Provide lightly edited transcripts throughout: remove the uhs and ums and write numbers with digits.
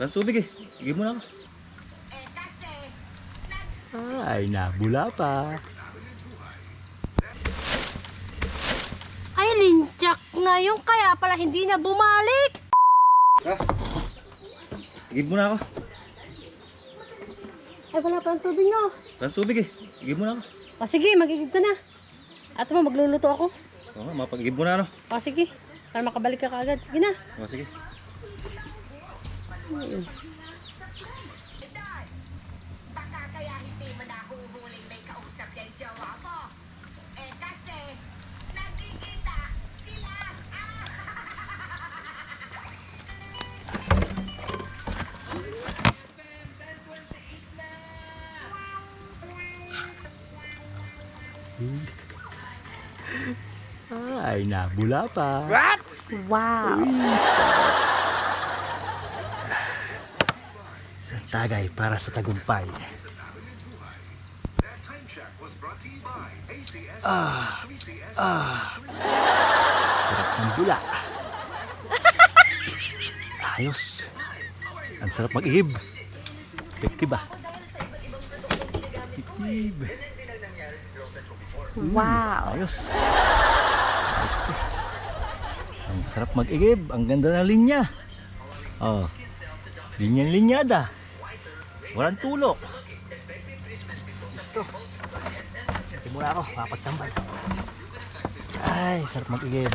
Walang tubig eh. Igib mo na ako. Ay, nabula pa. Ay, linchak na yung kaya pala hindi na bumalik. Igib mo na ako. Ay, wala pa ang tubig no. Walang tubig eh. Igib mo na ako. O sige, mag-igib ka na. At mo, magluluto ako. Oo nga, mapag-igib mo na ano. O sige, para makabalik ka kaagad. Sige na. Oo, sige. Ayun. Baka kaya hindi mo nahuhuling may kausap yung jowa mo. Eh kasi, nagkikita sila. Ay, nabula pa. Wow. Isang tagay para sa tagumpay. Sarap ng bula. Ayos. Ang sarap mag-igib. Effective ba? Effective. Wow. Ayos. Ayos to. Ang sarap mag-igib. Ang ganda ng linya. Oh. Linyang-linyada. Walang tulok. Gusto. Ito muna ako. Makapagtambay. Ay, sarap mag-igib.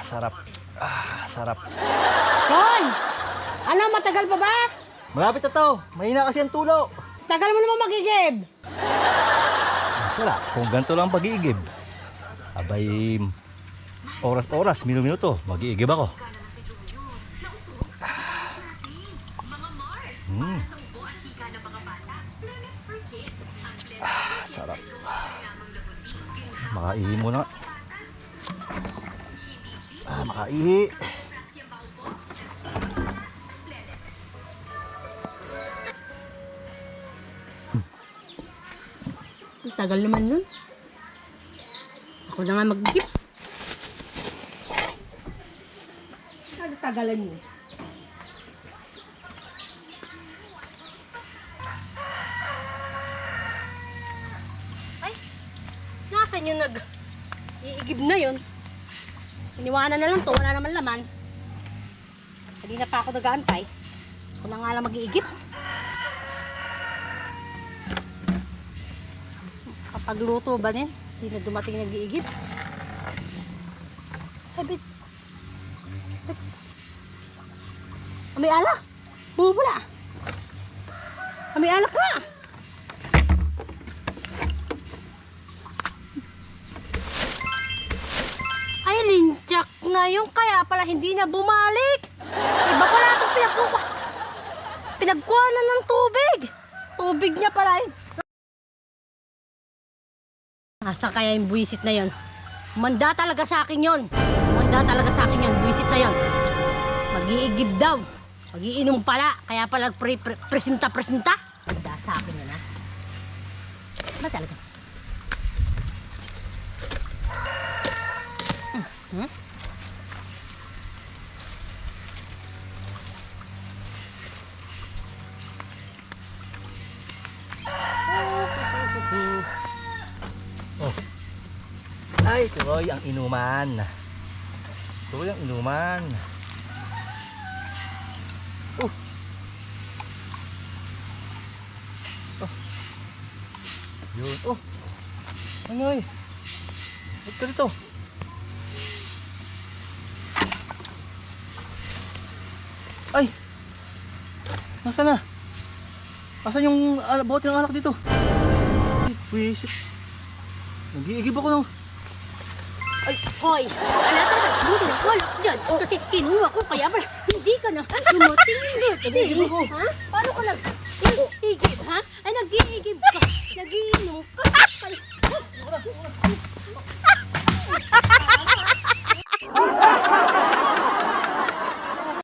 Sarap. Sarap. Kon! Ano, matagal pa ba? Malapit na to. Mahina kasi ang tulo. Tagal mo naman mag-igib. Sarap. Kung ganito lang pag-iigib. Abay, oras-oras, minuto, mag-iigib ako. Sarap. Makaihi muna. Makaihi. Tagal naman nun. Ako na nga mag-igib. Tagalan mo. Ay, nasan yung nag-iigib na yun? Iniwanan na lang to, wala naman laman. Kanina pa ako nag-aantay. Ako na nga lang mag-iigib. Kapag luto ba din? Hindi na dumating nag-iigib. Sabi, may alak! Bumubula! May alak na! Ay, linchak na yung kaya pala hindi na bumalik! Iba pala itong pinagkuhanan ng tubig! Tubig niya pala yun! Asa kaya yung buwisit na yon? Manda talaga sa akin yon! Manda talaga sa akin yon, buwisit na yon! Mag-iigib daw! Mag-iinom pala, kaya pala presenta-presenta. Handa sa akin na. Ba talaga? Oh. Ay, tuloy ang inuman. Tuloy ang inuman. Yun. Oh. Ano eh? Ba't ka dito? Ay! Nasaan na? Nasaan yung bote ng alak dito? Ay, pwisit. Nag-iigib ako ng... Ay, hoy! Wala talaga, buti na wala ko dyan. Kasi kinuha ko, kaya pala hindi ka na dumating. Nag-iigib ako. Ha? Paano ka nag...